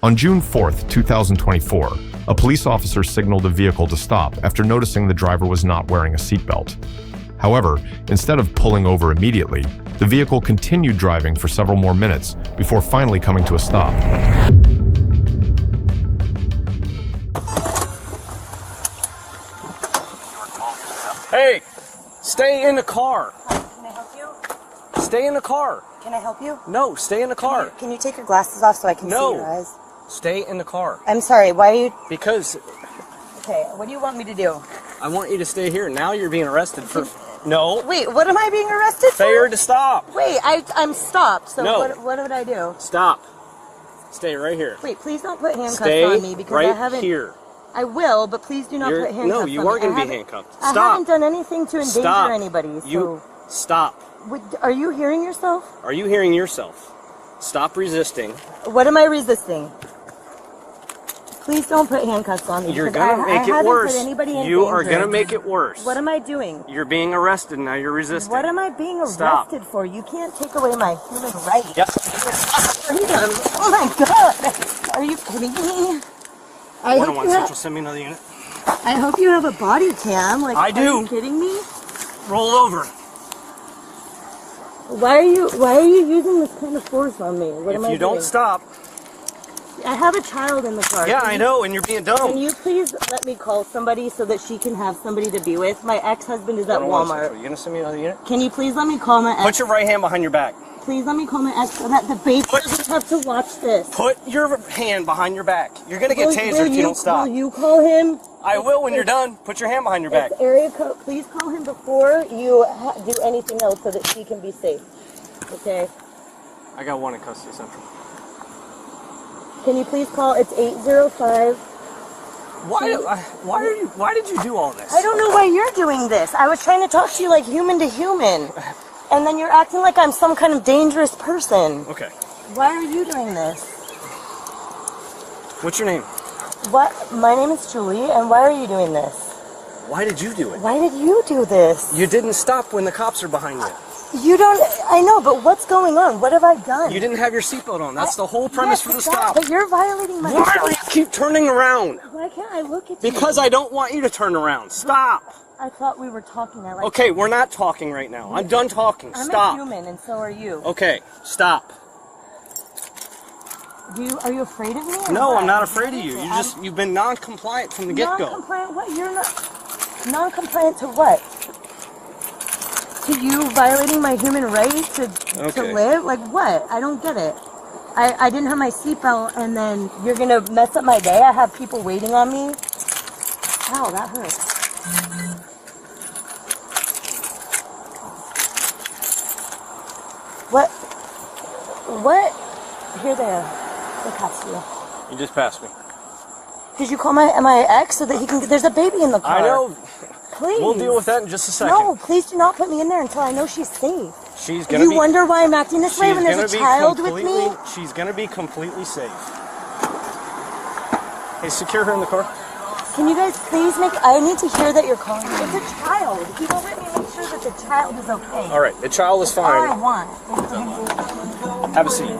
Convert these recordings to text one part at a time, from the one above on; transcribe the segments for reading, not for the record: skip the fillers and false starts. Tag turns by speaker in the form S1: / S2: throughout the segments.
S1: On June 4th, 2024, a police officer signaled a vehicle to stop after noticing the driver was not wearing a seatbelt. However, instead of pulling over immediately, the vehicle continued driving for several more minutes before finally coming to a stop.
S2: Hey, stay in the car.
S3: Can I help you?
S2: Stay in the car.
S3: Can I help you?
S2: No, stay in the car.
S3: Can you take your glasses off so I can see
S2: No.
S3: your eyes?
S2: Stay in the car.
S3: I'm sorry, why are you...
S2: Because
S3: Okay, what do you want me to do?
S2: I want you to stay here. Now you're being arrested for... No.
S3: Wait, what am I being arrested for?
S2: Failure to stop.
S3: Wait, I'm stopped, so
S2: No.
S3: what did I do?
S2: Stop. Stay right here.
S3: Wait, please don't put handcuffs
S2: Stay
S3: on me because
S2: right
S3: I haven't...
S2: here.
S3: I will, but please do not put handcuffs on me.
S2: No, you are going to be handcuffed.
S3: I
S2: Stop.
S3: haven't done anything to endanger
S2: Stop.
S3: anybody, so...
S2: You stop.
S3: Are you hearing yourself?
S2: Are you hearing yourself? Stop resisting.
S3: What am I resisting? Please don't put handcuffs on me.
S2: You're
S3: because
S2: going to make
S3: I
S2: it
S3: haven't
S2: worse.
S3: put anybody in
S2: You are
S3: danger.
S2: going to make it worse.
S3: What am I doing?
S2: You're being arrested. Now you're resisting.
S3: What am I being arrested
S2: Stop.
S3: for? You can't take away my human rights.
S2: Yep.
S3: Freedom. Oh my God. Are you kidding me? I
S2: 101 Central, send me another unit.
S3: hope you have a body cam. Like,
S2: I do.
S3: Are you kidding me?
S2: Roll over.
S3: Why are you using this kind of force on me? What am I
S2: If you don't
S3: doing?
S2: stop.
S3: I have a child in the car.
S2: Yeah, I know, and you're being dumb.
S3: Can you please let me call somebody so that she can have somebody to be with? My ex-husband is at
S2: 101
S3: Walmart.
S2: Central, you gonna send me another unit?
S3: Can you please let me call my ex?
S2: Put your right hand behind your back.
S3: Please let me call my ex so that the baby doesn't have to watch this.
S2: Put your hand behind your back. You're gonna get tasered if you don't stop.
S3: Will you call him?
S2: I will when you're done. Put your hand behind your back.
S3: It's area code. Please call him before you do anything else so that she can be safe. Okay.
S2: I got one in custody, Central.
S3: Can you please call? It's 805.
S2: Why did you do all this?
S3: I don't know why you're doing this. I was trying to talk to you like human to human. And then you're acting like I'm some kind of dangerous person.
S2: Okay.
S3: Why are you doing this?
S2: What's your name?
S3: What? My name is Julie, and why are you doing this?
S2: Why did you do it?
S3: Why did you do this?
S2: You didn't stop when the cops are behind you.
S3: You don't... I know, but what's going on? What have I done?
S2: You didn't have your seatbelt on. That's the whole premise for the stop.
S3: But you're violating my...
S2: Why do you keep turning around?
S3: Why can't I look at you?
S2: Because I don't want you to turn around. Stop.
S3: I thought we were talking.
S2: Okay, we're not talking right now. I'm done talking.
S3: I'm
S2: Stop.
S3: a human, and so are you.
S2: Okay, stop.
S3: Are you afraid of me?
S2: No, I'm not afraid of you. You've been non-compliant from the get-go.
S3: Non-compliant? What? You're not... Non-compliant to what? To you violating my human right to live? Like what? I don't get it. I didn't have my seatbelt, and then you're gonna mess up my day? I have people waiting on me? Ow, that hurts. What? Here they are. They passed you.
S2: You just passed me.
S3: Did you call my ex so that he can... There's a baby in the car.
S2: I know.
S3: Please.
S2: We'll deal with that in just a second.
S3: No, please do not put me in there until I know she's safe.
S2: She's gonna
S3: You wonder why I'm acting this way when there's a child with me?
S2: She's gonna be completely safe. Hey, secure her in the car.
S3: Can you guys please make... I need to hear that you're calling me. It's a child. He won't let me make sure that the child is okay.
S2: All right, the child is
S3: That's all I
S2: fine.
S3: want.
S2: Have a seat.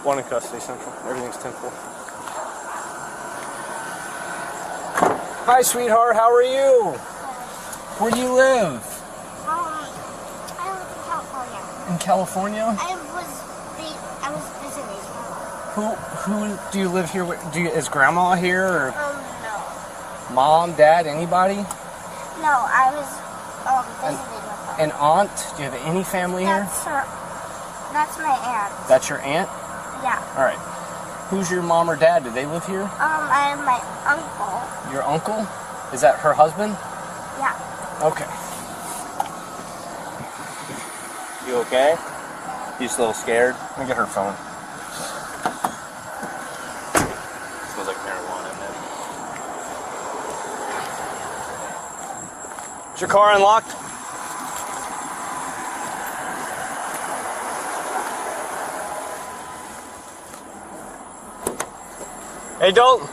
S2: One in custody, Central. Everything's 10-4. Hi, sweetheart. How are you? Where do you live?
S4: I live in California.
S2: In California?
S4: I was visiting.
S2: Who do you live here with? Is grandma here or
S4: No.
S2: mom, dad, anybody?
S4: No, I was visiting with her.
S2: An aunt? Do you have any family here?
S4: That's my aunt.
S2: That's your aunt?
S4: Yeah.
S2: All right. Who's your mom or dad? Do they live here?
S4: I have my uncle.
S2: Your uncle? Is that her husband?
S4: Yeah.
S2: Okay.
S5: You okay? You just a little scared?
S2: Let me get her phone.
S5: Smells like marijuana in there.
S2: Is your car unlocked? Hey, Dalton.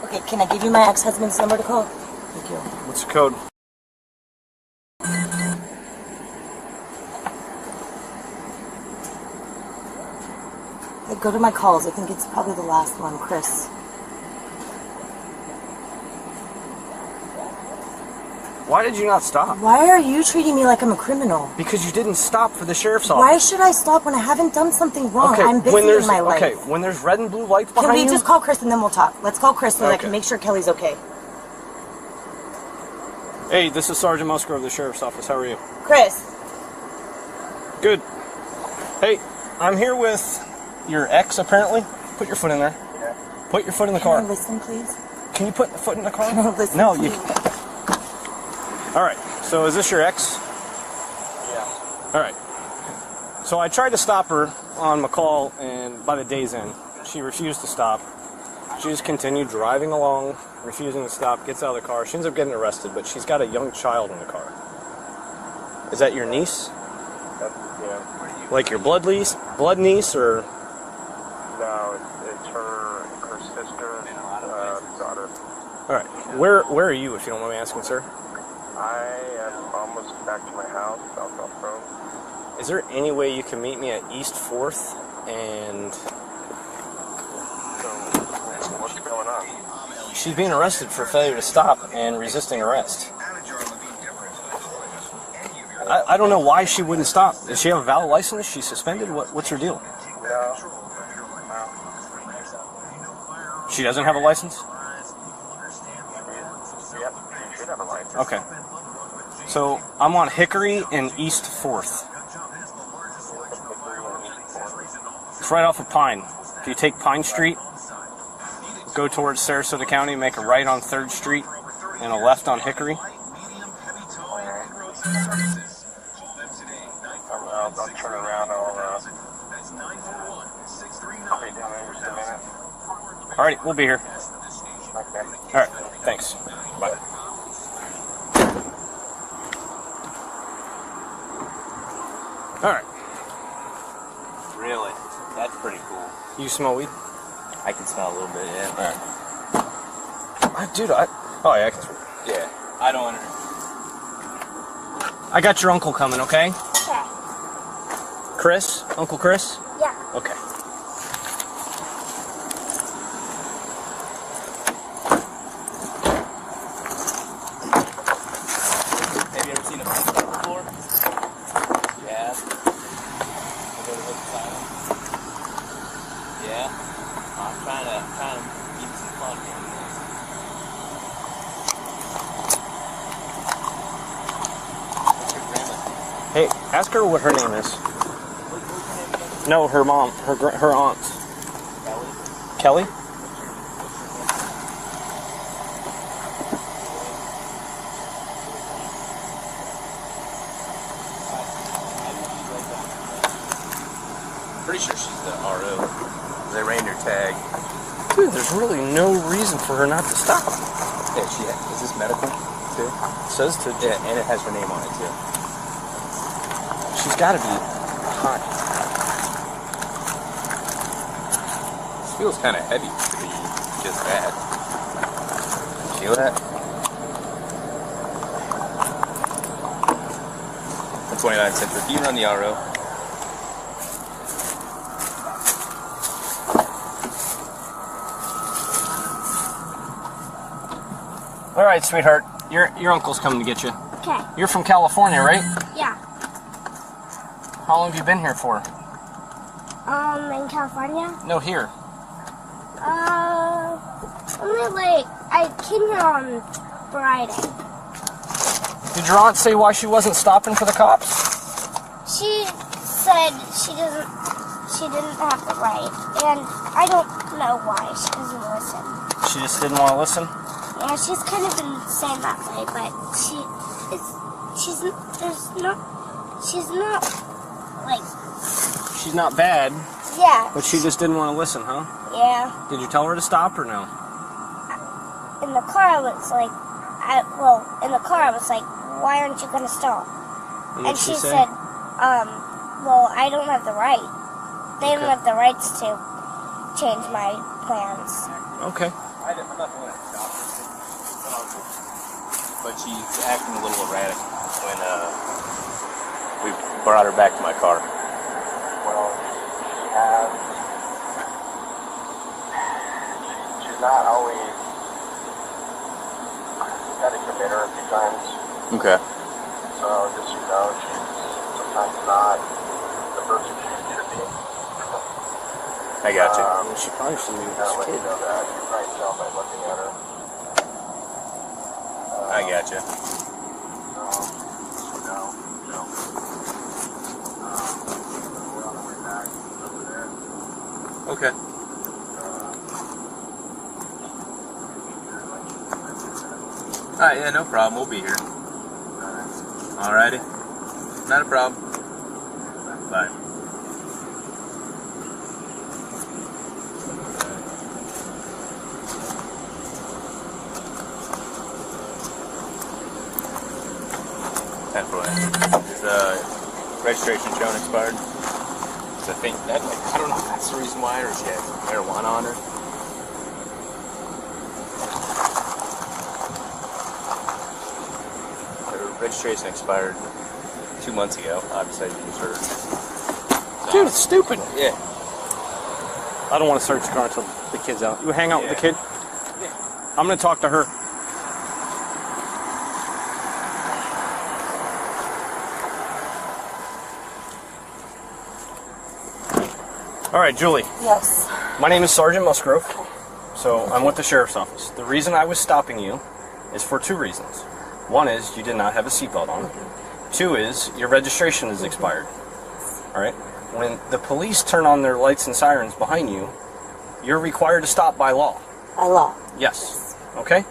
S3: Okay, can I give you my ex-husband's number to call? Thank you.
S2: What's the code?
S3: Hey, go to my calls. I think it's probably the last one, Chris.
S2: Why did you not stop?
S3: Why are you treating me like I'm a criminal?
S2: Because you didn't stop for the sheriff's office.
S3: Why should I stop when I haven't done something wrong?
S2: Okay,
S3: I'm busy in my life.
S2: Okay, when there's red and blue lights behind you...
S3: Can we just call Chris and then we'll talk? Let's call Chris so that I
S2: Okay.
S3: can make sure Kelly's okay.
S2: Hey, this is Sergeant Musgrove of the sheriff's office. How are you?
S3: Chris.
S2: Good. Hey, I'm here with your ex, apparently. Put your foot in there. Yeah. Put your foot in the car.
S3: Can I listen, please?
S2: Can you put the foot in the car?
S3: Can I listen,
S2: No,
S3: please?
S2: you... All right, so is this your ex?
S5: Yeah.
S2: All right. So I tried to stop her on McCall, and by the day's end, she refused to stop. She just continued driving along, refusing to stop, gets out of the car. She ends up getting arrested, but she's got a young child in the car. Is that your niece?
S5: Yeah.
S2: Like your blood niece, or?
S5: No, it's her sister, daughter.
S2: All right. Where are you, if you don't mind me asking, sir?
S5: I am almost back to my house, South Road.
S2: Is there any way you can meet me at East 4th and...
S5: So, what's going on?
S2: She's being arrested for failure to stop and resisting arrest. I don't know why she wouldn't stop. Does she have a valid license? Is she suspended? What's her deal?
S5: No.
S2: She doesn't have a license?
S5: Yep, you should have a license.
S2: Okay. So, I'm on Hickory and East 4th. It's right off of Pine. If you take Pine Street, go towards Sarasota County, make a right on 3rd Street, and a left on Hickory.
S5: I'll turn around. I'll be down there in just a minute.
S2: Alright, we'll be here.
S5: Okay.
S2: Alright, thanks. Bye. Alright.
S5: Really? That's pretty cool.
S2: You smell weed?
S5: I can smell a little bit, yeah.
S2: Dude, oh yeah, I can smell.
S5: Yeah. I don't under...
S2: I got your uncle coming, okay?
S4: Okay.
S2: Chris? Uncle Chris?
S4: Yeah.
S2: Okay.
S5: Have you ever seen a pistol before? Yeah. Yeah. I'm trying to give some fun here. What's your grandma?
S2: Hey, ask her what her name is. No, her mom, her aunt.
S5: Kelly?
S2: Kelly?
S5: Pretty sure she's the RO. They ran her tag.
S2: Dude, there's really no reason for her not to stop.
S5: Yeah, is this medical too?
S2: It says to.
S5: Yeah, and it has her name on it too.
S2: She's got to be hot.
S5: This feels kind of heavy to be just that. Feel that? 29 cents. If you run the RO.
S2: All right, sweetheart. Your uncle's coming to get you.
S4: Okay.
S2: You're from California, right?
S4: Yeah.
S2: How long have you been here for?
S4: In California?
S2: No, here.
S4: Only like, I came here on Friday.
S2: Did your aunt say why she wasn't stopping for the cops?
S4: She said she didn't have the right, and I don't know why she doesn't listen.
S2: She just didn't want to listen?
S4: Yeah, she's kind of been saying that way, but she's not, like,
S2: She's not bad,
S4: yeah.
S2: but she just didn't want to listen, huh?
S4: Yeah.
S2: Did you tell her to stop or no?
S4: In the car, I was like, why aren't you going to stop?
S2: And what'd
S4: she
S2: say?
S4: said, well, I don't have the right. They don't have the rights to change my plans.
S2: Okay.
S5: I'm not doing it. but she's acting a little erratic when we brought her back to my car.
S6: Well, she has. She's not always. Got to commit her a few times.
S5: Okay.
S6: So just so you know, she's sometimes not the person she should be.
S5: I got you.
S2: She probably shouldn't be
S6: I'll
S2: this
S6: let you
S2: kid.
S6: know that. You can probably tell by looking at her.
S5: I got you.
S6: So, just so you know, we're on our way back over there.
S5: Okay. Alright, yeah, no problem. We'll be here. Alrighty. Not a problem. Bye. Is registration shown expired? So I think that, I don't know if that's the reason why, or she had marijuana on her. Her registration expired 2 months ago. Obviously, I used her.
S2: Dude, it's stupid.
S5: Yeah.
S2: I don't want to search the car until the kid's out. You hang out with the kid?
S5: Yeah.
S2: I'm going to talk to her. All right, Julie.
S3: Yes.
S2: My name is Sergeant Musgrove, so I'm with the Sheriff's Office. The reason I was stopping you is for 2 reasons. One is you did not have a seatbelt on. 2 is your registration is expired. All right? When the police turn on their lights and sirens behind you, you're required to stop by law.
S3: By law.
S2: Yes. Okay?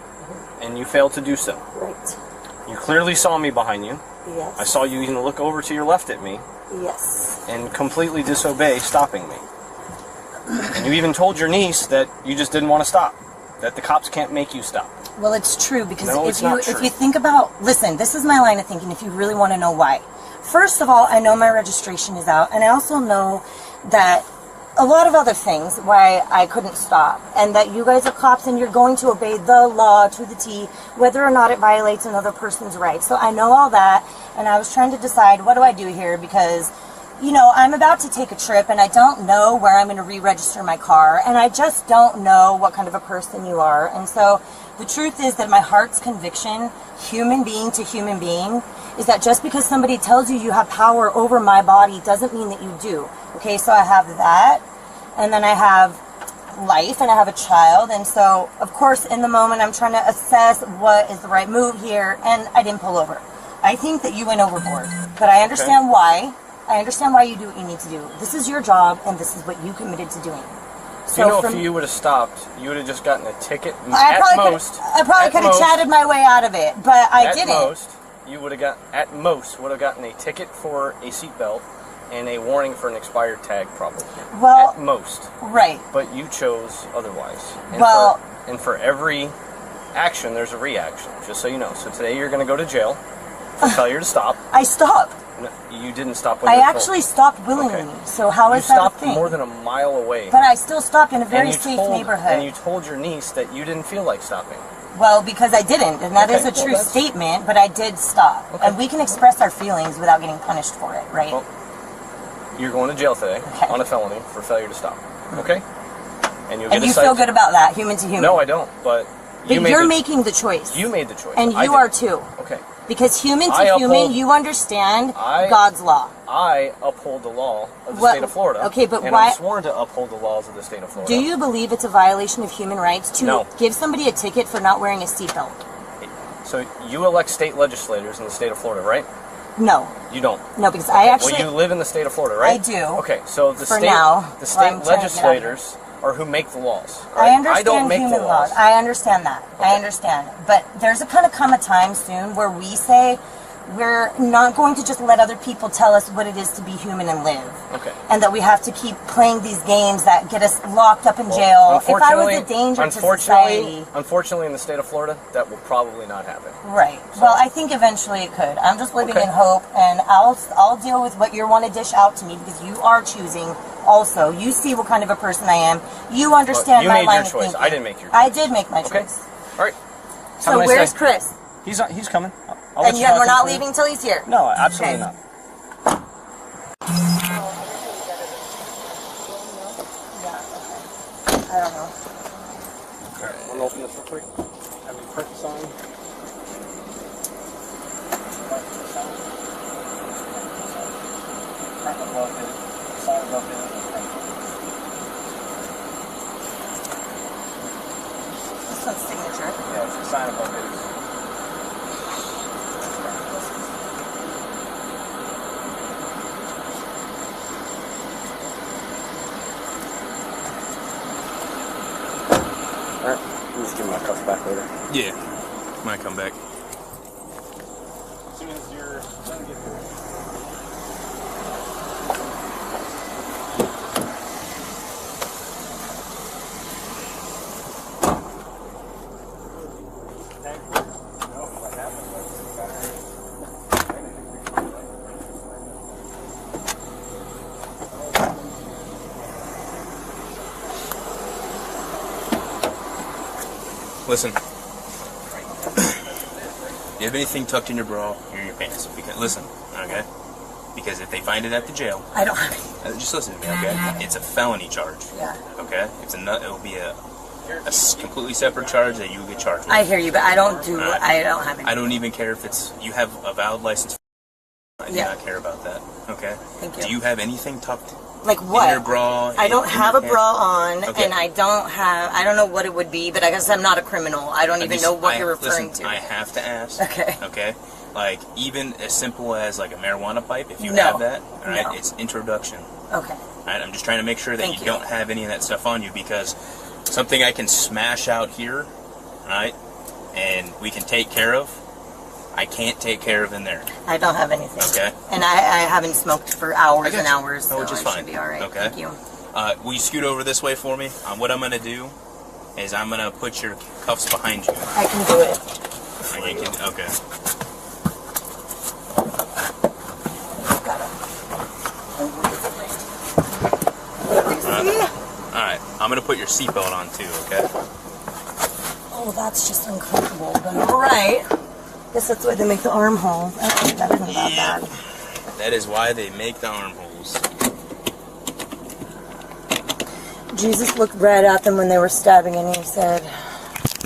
S2: And you failed to do so.
S3: Right.
S2: You clearly saw me behind you.
S3: Yes.
S2: I saw you even look over to your left at me
S3: Yes.
S2: and completely disobey stopping me. And you even told your niece that you just didn't want to stop, that the cops can't make you stop.
S3: Well, it's true because
S2: No, it's not
S3: if
S2: true.
S3: you think about, listen, this is my line of thinking if you really want to know why. First of all, I know my registration is out, and I also know that a lot of other things why I couldn't stop, and that you guys are cops and you're going to obey the law to the T, whether or not it violates another person's rights. So I know all that, and I was trying to decide what do I do here because, you know, I'm about to take a trip and I don't know where I'm going to re-register my car, and I just don't know what kind of a person you are. And so the truth is that my heart's conviction, human being to human being, is that just because somebody tells you you have power over my body doesn't mean that you do. Okay, so I have that, and then I have life, and I have a child, and so, of course, in the moment, I'm trying to assess what is the right move here, and I didn't pull over. I think that you went overboard, but I understand why. I understand why you do what you need to do. This is your job, and this is what you committed to doing.
S2: So you know, if you would have stopped, you would have just gotten a ticket
S3: I probably could have chatted my way out of it, but I didn't.
S2: At most, you would have gotten a ticket for a seatbelt and a warning for an expired tag, probably.
S3: Well,
S2: at most.
S3: Right.
S2: But you chose otherwise. And
S3: well,
S2: for every action, there's a reaction. Just so you know. So today you're going to go to jail for failure to stop.
S3: I stopped.
S2: No, you didn't stop when
S3: I
S2: you were
S3: actually stopped willingly.
S2: Okay.
S3: So how
S2: you
S3: is that a
S2: stopped
S3: thing?
S2: more than a mile away.
S3: But I still stopped in a very safe neighborhood.
S2: And you told your niece that you didn't feel like stopping.
S3: Well, because I didn't, and that is a true statement, but I did stop. Okay. And we can express our feelings without getting punished for it, right?
S2: Well, you're going to jail today on a felony for failure to stop, okay? And you'll get
S3: you feel good about that, human to human?
S2: No, I don't, but
S3: you're making the choice.
S2: You made the choice.
S3: And you are too.
S2: Okay.
S3: Because human to human, you understand God's law.
S2: I uphold the law of the state of Florida.
S3: Okay, but
S2: and
S3: why?
S2: I'm sworn to uphold the laws of the state of Florida.
S3: Do you believe it's a violation of human rights to give somebody a ticket for not wearing a seatbelt?
S2: So you elect state legislators in the state of Florida, right?
S3: No.
S2: You don't?
S3: No, because I actually...
S2: Well, you live in the state of Florida, right?
S3: I do.
S2: Okay, so the state legislators are who make the laws. Right?
S3: I understand
S2: don't make
S3: human
S2: the laws.
S3: I understand that. Okay. I understand. But there's going to come a time soon where we say we're not going to just let other people tell us what it is to be human and live. Okay. And that we have to keep playing these games that get us locked up in jail. If I was a danger to society...
S2: Unfortunately, in the state of Florida, that will probably not happen.
S3: Right. So. Well, I think eventually it could. I'm just living in hope, and I'll deal with what you want to dish out to me, because you are choosing also. You see what kind of a person I am. You understand my line of thinking.
S2: You made your choice. I didn't make your choice.
S3: I did make my choice.
S2: All right.
S3: So where's Chris?
S2: He's coming. I'll
S3: And
S2: let you
S3: we're
S2: talk
S3: not
S2: to him.
S3: leaving till he's here.
S2: No, absolutely
S3: Okay.
S2: not.
S3: I don't know.
S2: I'm gonna open this real quick. Have you print the sign? Print above it. Sign above it.
S3: This one's signature.
S2: Yeah, it's the sign above it. Alright, I'm just giving my cuffs back later.
S5: Yeah. Might come back.
S2: As soon as you're done getting here.
S5: Listen. You have anything tucked in your bra or in your pants? Because, listen, okay? Because if they find it at the jail,
S3: I don't have any.
S5: just listen to me, okay? It's a felony charge,
S3: Yeah.
S5: okay? It'll be a completely separate charge that you get charged with.
S3: I hear you, but I don't do.
S5: Alright.
S3: I don't have any.
S5: I don't even care if you have a valid license. I do
S3: Yeah.
S5: not care about that, okay?
S3: Thank you.
S5: Do you have anything tucked
S3: Like
S5: in
S3: what?
S5: your bra?
S3: I don't
S5: in
S3: have
S5: your
S3: a bra
S5: pants?
S3: on,
S5: Okay.
S3: and I don't know what it would be, but I guess I'm not a criminal. I don't even know what you're referring
S5: listen,
S3: to.
S5: I have to ask.
S3: Okay.
S5: Okay. Like even as simple as like a marijuana pipe, if you
S3: No.
S5: have that, all right,
S3: No.
S5: it's introduction.
S3: Okay.
S5: All right, I'm just trying to make sure that
S3: Thank
S5: you
S3: you.
S5: don't have any of that stuff on you because something I can smash out here, all right, and we can take care of. I can't take care of in there.
S3: I don't have anything.
S5: Okay.
S3: And I haven't smoked for hours
S5: I got
S3: and
S5: you.
S3: hours, so
S5: Which is
S3: I
S5: fine.
S3: should be all right.
S5: Okay.
S3: Thank you.
S5: Will you scoot over this way for me? What I'm gonna do is I'm gonna put your cuffs behind you.
S3: I can do it.
S5: And you can, okay. All right. I'm gonna put your seatbelt on too. Okay.
S3: Oh, that's just uncomfortable, but all right. Guess that's why they make the armhole. Okay, that isn't that bad.
S5: That is why they make the armholes.
S3: Jesus looked right at them when they were stabbing, and he said,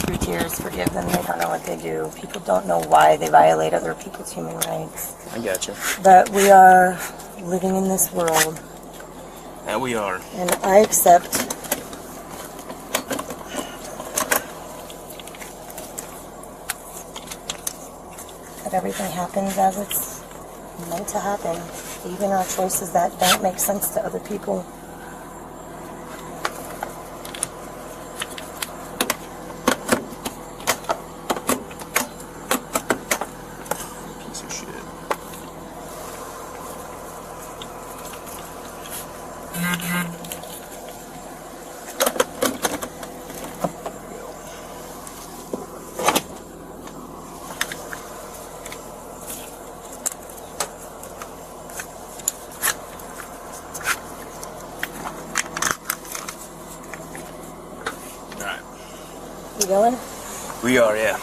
S3: "Through tears, forgive them. They don't know what they do. People don't know why they violate other people's human rights."
S5: I got you.
S3: But we are living in this world,
S5: That we are.
S3: and I accept that everything happens as it's meant to happen, even our choices that don't make sense to other people.
S5: Piece of shit. Alright.
S3: You going?
S5: We are, yeah.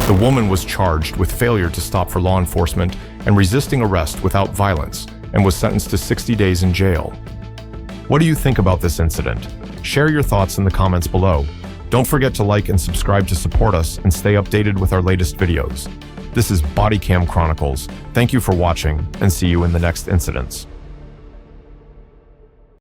S1: The woman was charged with failure to stop for law enforcement and resisting arrest without violence and was sentenced to 60 days in jail. What do you think about this incident? Share your thoughts in the comments below. Don't forget to like and subscribe to support us and stay updated with our latest videos. This is Bodycam Chronicles. Thank you for watching and see you in the next incidents.